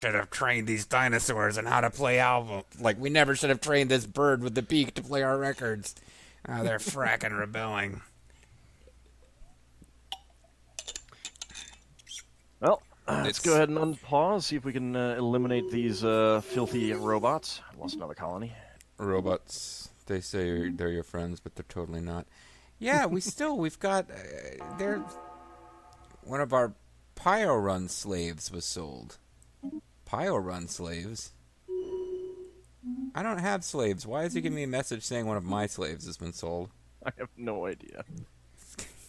should have trained these dinosaurs on how to play album. Like, we never should have trained this bird with the beak to play our records. Oh, they're fracking rebelling. Well, let's go ahead and unpause, see if we can eliminate these filthy robots. I lost another colony. Robots. They say they're your friends, but they're totally not. Yeah, we've got, they're, one of our Pio Run slaves was sold. Pio Run slaves? I don't have slaves. Why is he giving me a message saying one of my slaves has been sold? I have no idea.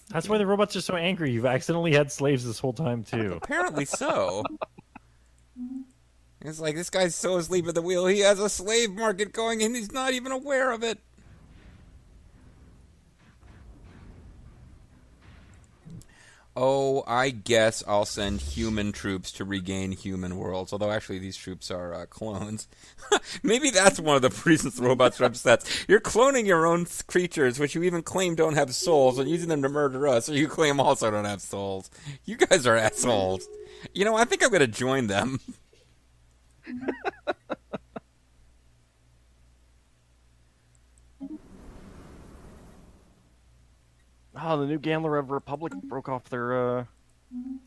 That's why the robots are so angry. You've accidentally had slaves this whole time, too. Apparently so. It's like, this guy's so asleep at the wheel, he has a slave market going and he's not even aware of it. Oh, I guess I'll send human troops to regain human worlds. Although, actually, these troops are clones. Maybe that's one of the reasons robots are upset. You're cloning your own creatures, which you even claim don't have souls, and using them to murder us, or you claim also don't have souls. You guys are assholes. You know, I think I'm going to join them. Oh, the new Gambler of Republic broke off their Oh,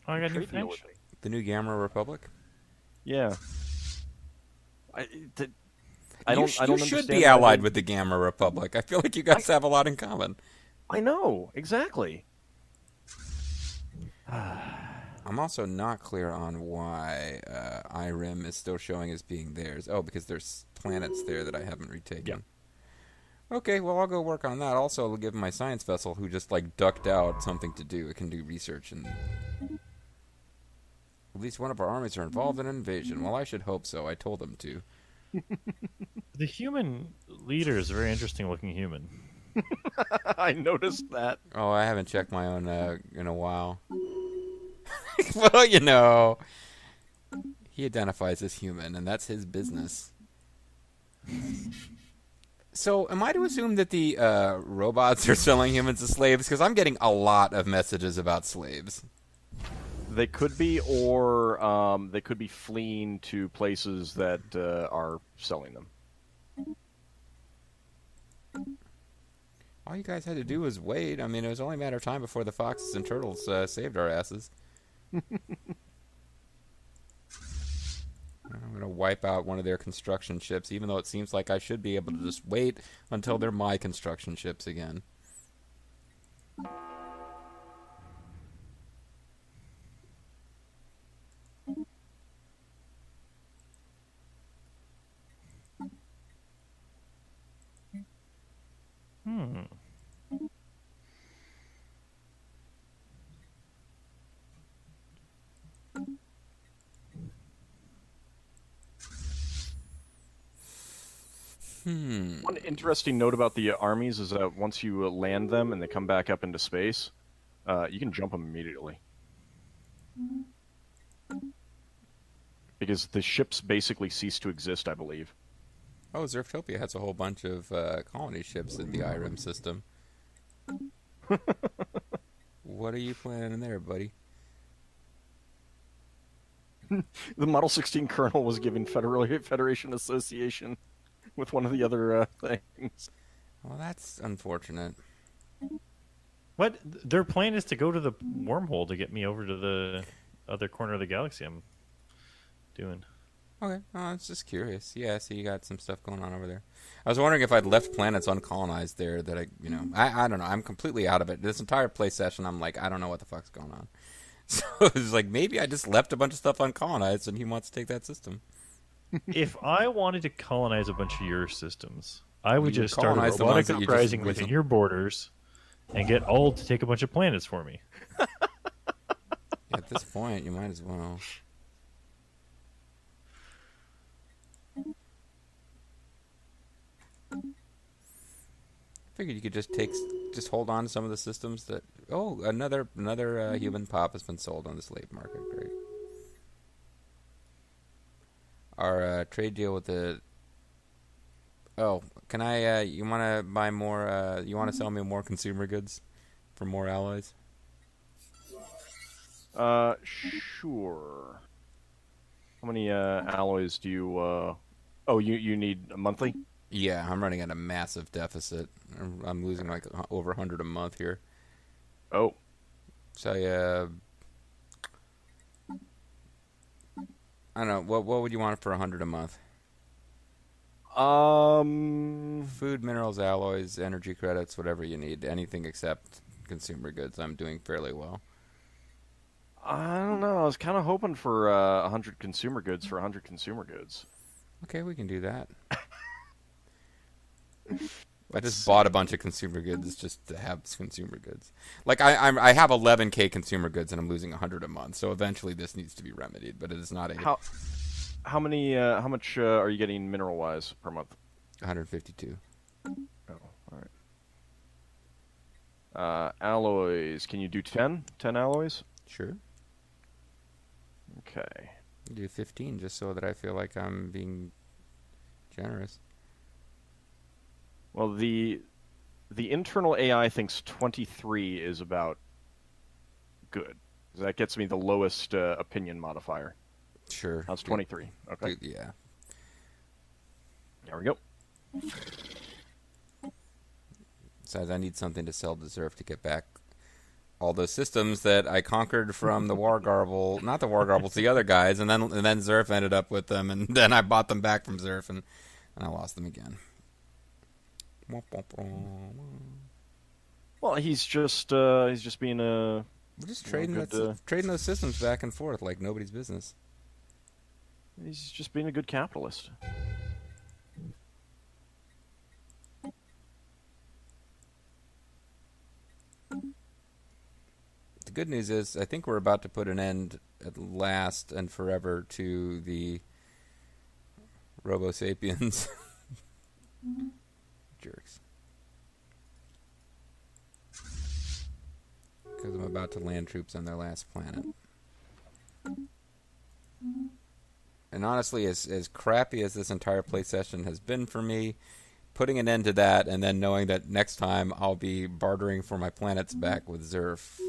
I got new trade deal French. with me. The new Gamma Republic? Yeah. I You don't should understand be why allied they- with the Gamma Republic. I feel like you guys have a lot in common. I know, exactly. I'm also not clear on why IRIM is still showing as being theirs. Oh, because there's planets there that I haven't retaken. Yep. Okay, well, I'll go work on that. Also, I'll give my science vessel, who just, like, ducked out, something to do. It can do research, and at least one of our armies are involved in an invasion. Well, I should hope so. I told them to. The human leader is a very interesting-looking human. I noticed that. Oh, I haven't checked my own in a while. Well, you know, he identifies as human, and that's his business. So, am I to assume that the robots are selling humans as slaves? Because I'm getting a lot of messages about slaves. They could be, or they could be fleeing to places that are selling them. All you guys had to do was wait. I mean, it was only a matter of time before the foxes and turtles saved our asses. I'm going to wipe out one of their construction ships, even though it seems like I should be able to just wait until they're my construction ships again. Hmm. One interesting note about the armies is that once you land them and they come back up into space, you can jump them immediately. Because the ships basically cease to exist, I believe. Oh, Zerftopia has a whole bunch of colony ships in the IRIM system. What are you planning there, buddy? The Model 16 Colonel was giving Federation Association with one of the other things. Well, that's unfortunate. What? Their plan is to go to the wormhole to get me over to the other corner of the galaxy I'm doing. Okay, I was just curious. Yeah, so you got some stuff going on over there. I was wondering if I'd left planets uncolonized there that I don't know. I'm completely out of it. This entire play session, I'm like, I don't know what the fuck's going on. So it was like, maybe I just left a bunch of stuff uncolonized and he wants to take that system. If I wanted to colonize a bunch of your systems, I would You would just start a colonize the ones robotic that you just uprising within recently- your borders and get all to take a bunch of planets for me. At this point, you might as well. Figured you could just hold on to some of the systems that. Oh, another human pop has been sold on the slave market. Great. Our trade deal with the. Oh, can I? You want to buy more? You want to sell me more consumer goods for more allies? Sure. How many alloys do you? Oh, you need a monthly. Yeah, I'm running at a massive deficit. I'm losing like over 100 a month here. Oh, So yeah, I don't know. What would you want for 100 a month? Food, minerals, alloys, energy credits, whatever you need. Anything except consumer goods. I'm doing fairly well. I don't know. I was kind of hoping for 100 consumer goods for 100 consumer goods. Okay, we can do that. I just bought a bunch of consumer goods just to have consumer goods. Like I have 11K consumer goods and I'm losing 100 a month. So eventually this needs to be remedied, but it is not a How much are you getting mineral wise per month? 152. Oh, all right. Alloys. Can you do 10? 10 alloys? Sure. Okay. Do 15 just so that I feel like I'm being generous. Well, the internal AI thinks 23 is about good. That gets me the lowest opinion modifier. Sure. How's 23? Okay. Yeah. There we go. Besides, I need something to sell to Zerf to get back all those systems that I conquered from the War Garble, not the War Garbles, the other guys, and then Zerf ended up with them, and then I bought them back from Zerf, and I lost them again. Well, he's just being a. We're just trading trading those systems back and forth like nobody's business. He's just being a good capitalist. The good news is, I think we're about to put an end at last and forever to the Robo Sapiens. Jerks. Because I'm about to land troops on their last planet. And honestly, as crappy as this entire play session has been for me, putting an end to that and then knowing that next time I'll be bartering for my planets back with Zerf,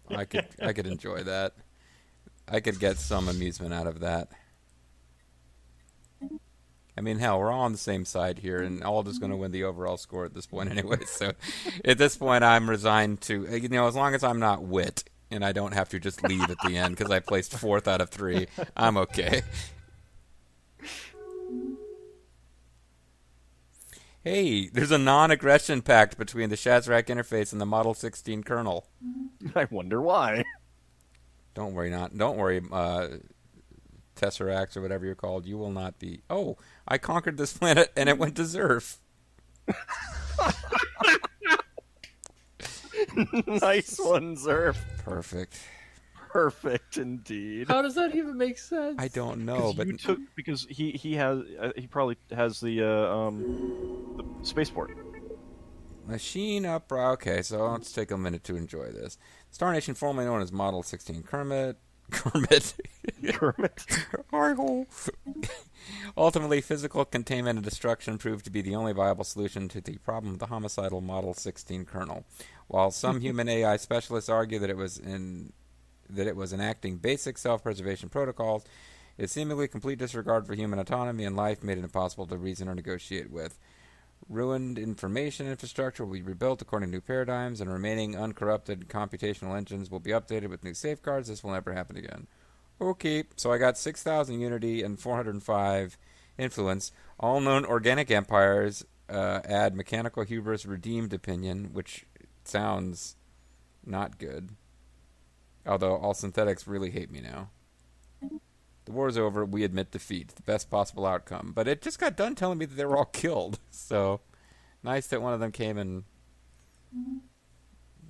I could enjoy that. I could get some amusement out of that. I mean, hell, we're all on the same side here, and all just going to win the overall score at this point anyway. So at this point, I'm resigned to, as long as I'm not wit and I don't have to just leave at the end because I placed 4th out of 3, I'm okay. Hey, there's a non-aggression pact between the Shazrak interface and the Model 16 kernel. I wonder why. Don't worry, Tesseracts or whatever you're called. You will not be. Oh, I conquered this planet and it went to Zerf. Nice one, Zerf. Perfect. Perfect indeed. How does that even make sense? I don't know, but because he probably has the spaceport. Machine up. Okay, so let's take a minute to enjoy this. Star Nation, formerly known as Model 16 Kermit. Hi-ho. Ultimately, physical containment and destruction proved to be the only viable solution to the problem of the homicidal Model 16 kernel. While some human AI specialists argue that it was enacting basic self-preservation protocols, its seemingly complete disregard for human autonomy and life made it impossible to reason or negotiate with. Ruined information infrastructure will be rebuilt according to new paradigms, and remaining uncorrupted computational engines will be updated with new safeguards. This will never happen again. Okay, so I got 6,000 unity and 405 influence. All known organic empires add mechanical hubris redeemed opinion, which sounds not good. Although all synthetics really hate me now. The war's over, we admit defeat. The best possible outcome. But it just got done telling me that they were all killed. So, nice that one of them came and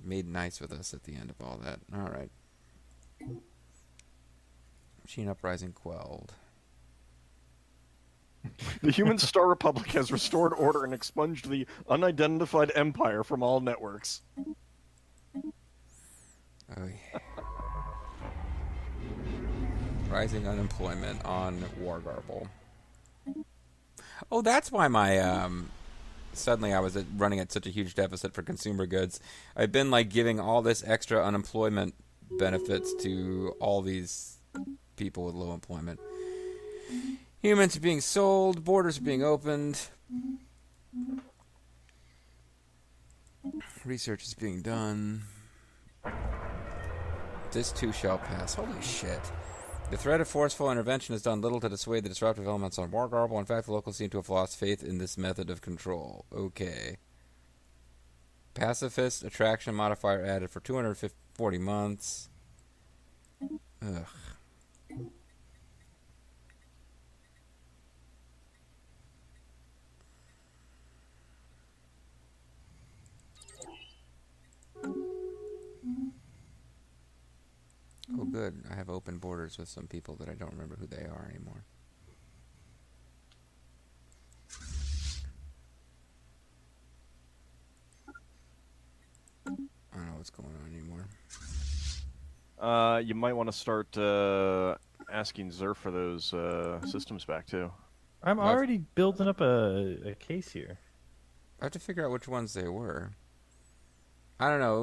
made nice with us at the end of all that. Alright. Machine uprising quelled. The human Star Republic has restored order and expunged the unidentified empire from all networks. Oh, yeah. Rising unemployment on War Garble. Oh, that's why my suddenly I was running at such a huge deficit for consumer goods. I've been giving all this extra unemployment benefits to all these people with low employment. Humans are being sold. Borders are being opened. Research is being done. This too shall pass. Holy shit. The threat of forceful intervention has done little to dissuade the disruptive elements on Wargarble. In fact, the locals seem to have lost faith in this method of control. Okay. Pacifist attraction modifier added for 240 months. Ugh. Oh, good. I have open borders with some people that I don't remember who they are anymore. I don't know what's going on anymore. You might want to start asking Zerf for those systems back, too. I'm already building up a case here. I have to figure out which ones they were. I don't know.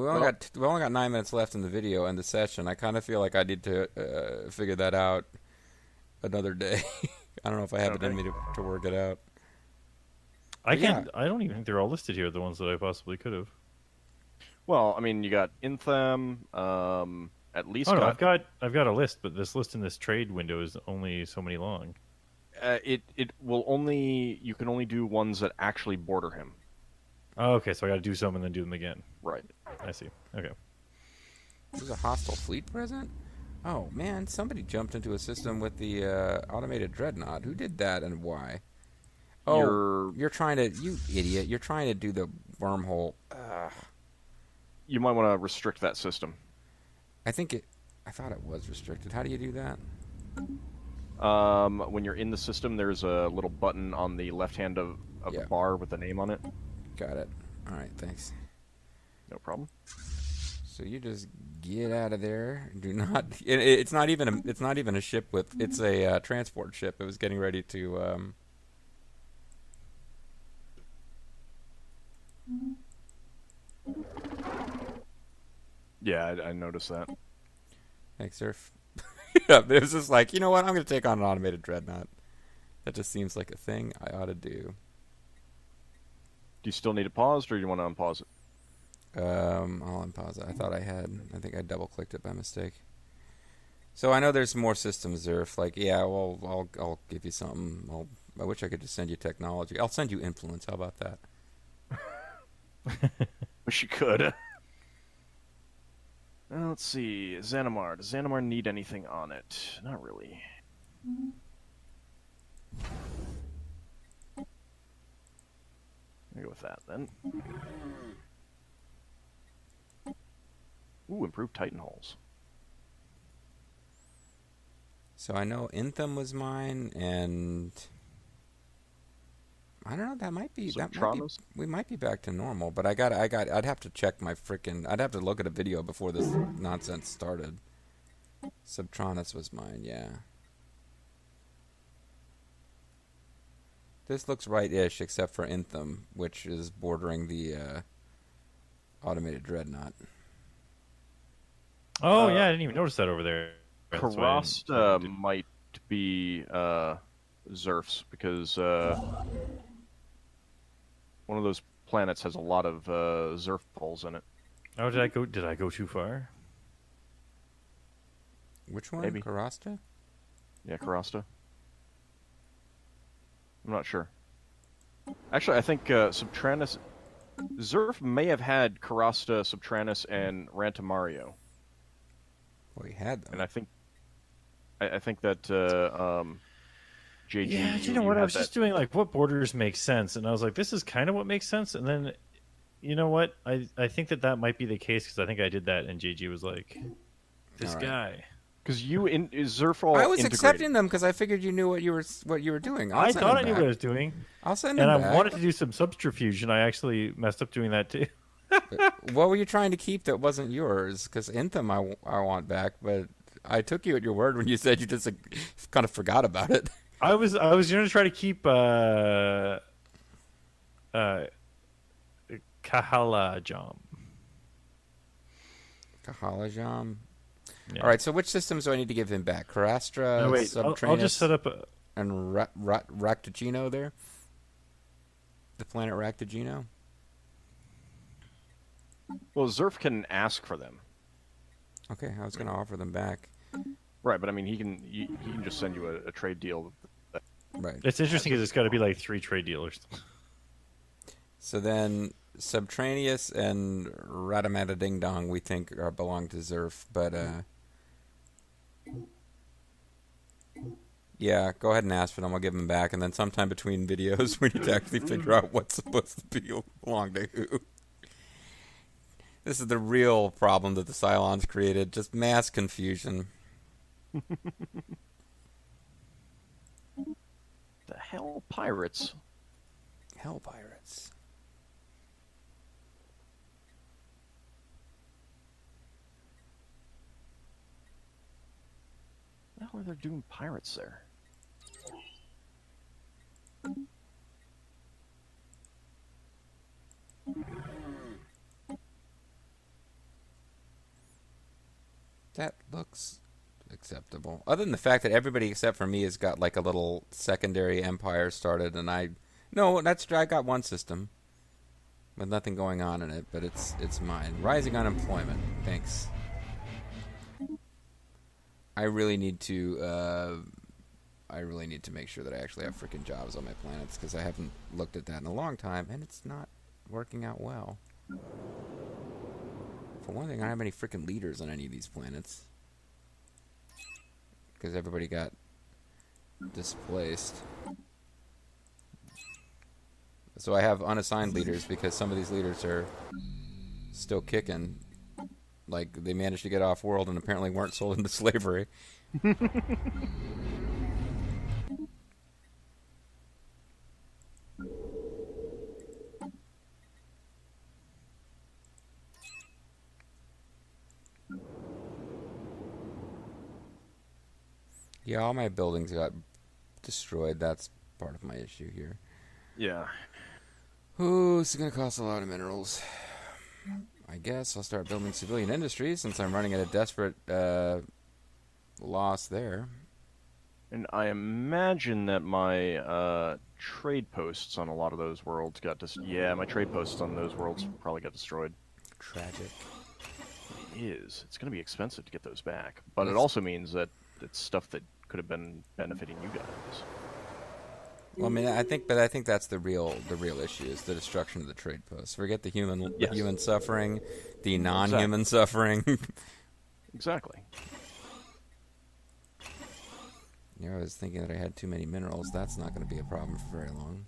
We only got 9 minutes left in the video and the session. I kind of feel like I need to figure that out another day. I don't know if I have it in me to work it out. I can't. I don't even think they're all listed here. The ones that I possibly could have. Well, I mean, you got Inthem. At least. Oh no, I've got a list, but this list in this trade window is only so many long. It will only. You can only do ones that actually border him. Oh, okay, so I got to do some and then do them again. Right. I see. Okay. There's a hostile fleet present? Oh, man, somebody jumped into a system with the automated dreadnought. Who did that and why? Oh, you're trying to... You idiot. You're trying to do the wormhole. You might want to restrict that system. I thought it was restricted. How do you do that? When you're in the system, there's a little button on the left hand of the bar with the name on it. Got it. All right, thanks. No problem. So you just get out of there. Do not. It's not even a ship with. It's a transport ship. It was getting ready to. Yeah, I noticed that. Thanks, Surf. Yeah, it was just like, you know what? I'm going to take on an automated dreadnought. That just seems like a thing I ought to do. Do you still need it paused, or do you want to unpause it? I'll unpause it. I thought I had. I think I double-clicked it by mistake. So I know there's more systems, Zerf. Like, yeah, well, I'll give you something. I wish I could just send you technology. I'll send you influence. How about that? Wish you could. Let's see. Xanamar. Does Xanamar need anything on it? Not really. I'll go with that, then. Ooh, improved Titan hulls. So I know Inthem was mine, and I don't know. That might be. We might be back to normal, but I'd have to check my frickin'. I'd have to look at a video before this nonsense started. Subtronus was mine, yeah. This looks right-ish, except for Inthem, which is bordering the automated dreadnought. Oh, yeah, I didn't even notice that over there. Karasta might be Zerf's, because one of those planets has a lot of Zerf poles in it. Oh, did I go too far? Which one? Maybe. Karasta? Yeah, Karasta. I'm not sure. Actually, I think Subtranus... Zerf may have had Karasta, Subtranus, and Rantamario. Well, he had them. And I think that JG... Yeah, you know what? I was just doing, like, what borders make sense, and I was like, this is kind of what makes sense, and then, you know what? I think that might be the case, because I think I did that, and JG was like, this guy... Because Zerf all I was integrated. Accepting them because I figured you knew what you were doing. I thought I knew what I was doing. I'll send them back. back. I wanted to do some subterfuge, and I actually messed up doing that too. What were you trying to keep that wasn't yours? Because Inthem I want back, but I took you at your word when you said you just kind of forgot about it. I was going to try to keep Kahalajam. Yeah. All right, so which systems do I need to give him back? Carastra, No, wait. Subtranus, I'll just set up and Ractagino there? The planet Ractagino? Well, Zerf can ask for them. Okay, I was going to offer them back. Right, but I mean, he can just send you a trade deal. Right. It's interesting because it's got to be like 3 trade dealers. So then Subterraneous and Radamata Ding Dong we think belong to Zerf, but yeah, go ahead and ask for them. I'll give them back, and then sometime between videos we need to actually figure out what's supposed to belong to who. This is the real problem that the Cylons created, just mass confusion. The hell, pirates? Hell pirates. What the hell are they doing pirates there? That looks acceptable. Other than the fact that everybody except for me has got like a little secondary empire started, and I got one system with nothing going on in it, but it's mine. Rising unemployment. Thanks. I really need to make sure that I actually have freaking jobs on my planets, because I haven't looked at that in a long time, and it's not working out well. For one thing, I don't have any freaking leaders on any of these planets, because everybody got displaced. So I have unassigned leaders because some of these leaders are still kicking. Like, they managed to get off world and apparently weren't sold into slavery. Yeah, all my buildings got destroyed. That's part of my issue here. Yeah. Ooh, this is going to cost a lot of minerals. I guess I'll start building civilian industries since I'm running at a desperate loss there. And I imagine that my trade posts on a lot of those worlds got my trade posts on those worlds probably got destroyed. Tragic. It is. It's going to be expensive to get those back. But it also means that it's stuff that could have been benefiting you guys. Well, I mean, I think that's the real issue is the destruction of the trade posts. Forget the human suffering, the non-human suffering. Exactly. I was thinking that I had too many minerals. That's not going to be a problem for very long.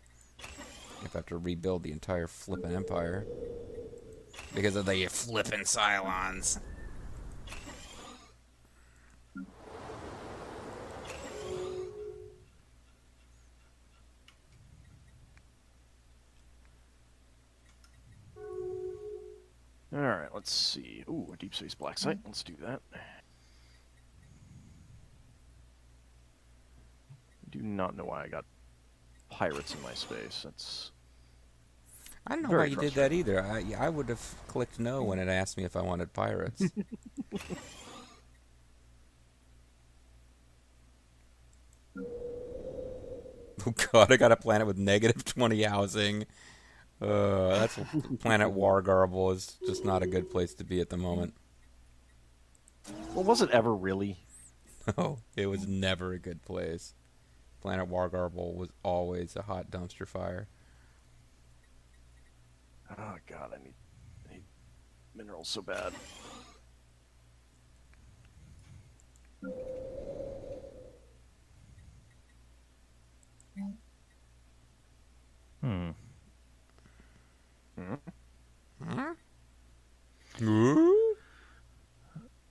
If I have to rebuild the entire flippin' empire because of the flippin' Cylons. Alright, let's see. Ooh, a deep space black site. Let's do that. I do not know why I got pirates in my space. That's I don't know why you did that either. I would have clicked no when it asked me if I wanted pirates. Oh god, I got a planet with negative 20 housing. That's planet Wargarble is just not a good place to be at the moment. Well, was it ever really? No, it was never a good place. Planet Wargarble was always a hot dumpster fire. Oh god, I need minerals so bad.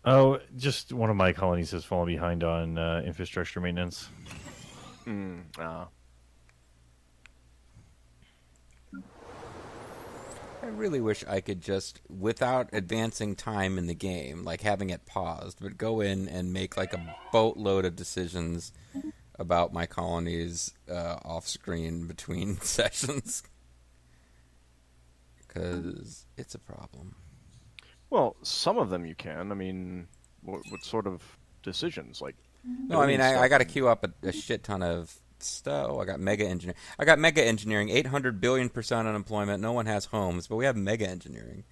Oh, just one of my colonies has fallen behind on infrastructure maintenance. I really wish I could just, without advancing time in the game, like having it paused, but go in and make like a boatload of decisions about my colonies off screen between sessions. Because it's a problem. Well, some of them you can. I mean, What sort of decisions? Like, No, I mean, I got to queue up a shit ton of stuff. I got mega engineering. 800 billion% unemployment. No one has homes, but we have mega engineering.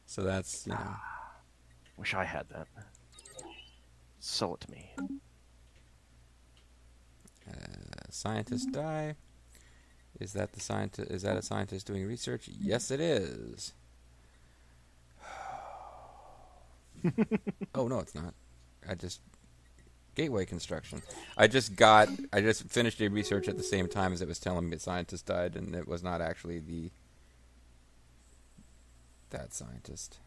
So that's, you know. Wish I had that. Sell it to me. Scientists die. Is that the scientist? Is that a scientist doing research? Yes, it is. Oh no, it's not. Gateway construction. I just finished a research at the same time as it was telling me a scientist died, and it was not actually that scientist.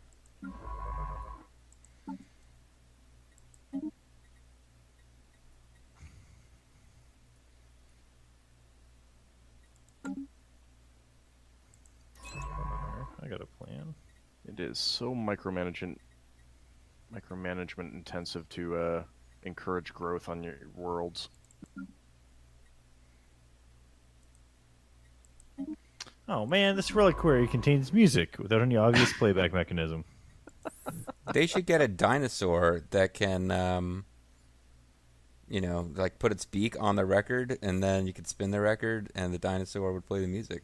I got a plan. It is so micromanagement intensive to encourage growth on your worlds. Oh man, this reliquary contains music without any obvious playback mechanism. They should get a dinosaur that can, like put its beak on the record, and then you could spin the record, and the dinosaur would play the music.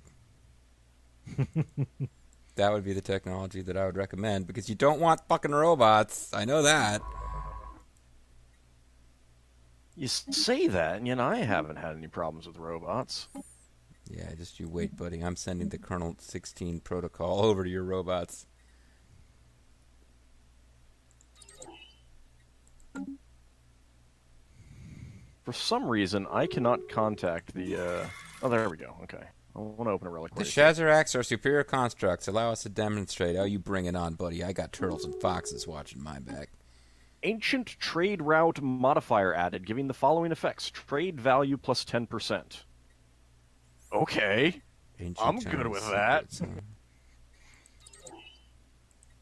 That would be the technology that I would recommend, because you don't want fucking robots. I know that. You say that, and I haven't had any problems with robots. Yeah, just you wait, buddy. I'm sending the Kernel 16 protocol over to your robots. For some reason, I cannot contact the... Oh, there we go. Okay. I want to open a reliquary. The Shazaraks are superior constructs. Allow us to demonstrate. Oh, you bring it on, buddy. I got turtles and foxes watching my back. Ancient trade route modifier added, giving the following effects. Trade value plus 10%. Okay. I'm good with that.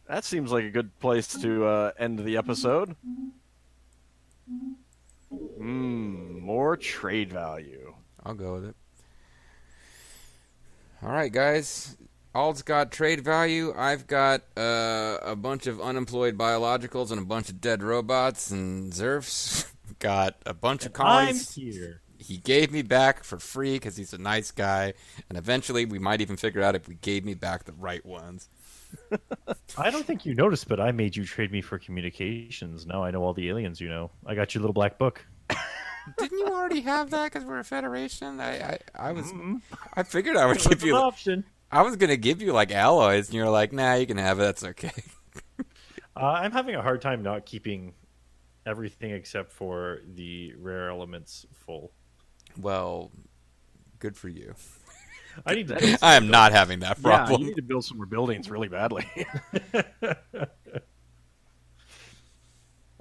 That seems like a good place to end the episode. More trade value. I'll go with it. All right, guys. Ald's got trade value. I've got a bunch of unemployed biologicals and a bunch of dead robots. And Zerf's got a bunch of colonies. I'm here. He gave me back for free because he's a nice guy. And eventually we might even figure out if we gave me back the right ones. I don't think you noticed, but I made you trade me for communications. Now I know all the aliens you know. I got your little black book. Didn't you already have that because we're a federation? I figured I would give you an option. I was gonna give you like alloys, and you're like, nah, you can have it. That's okay. I'm having a hard time not keeping everything except for the rare elements full. Well, good for you. I need to. I am not having that problem. Yeah, you need to build some more buildings really badly.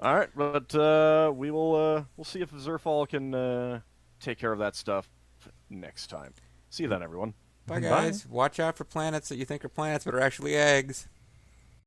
All right, but we'll see if Zerfall can take care of that stuff next time. See you then, everyone. Bye, guys. Watch out for planets that you think are planets but are actually eggs.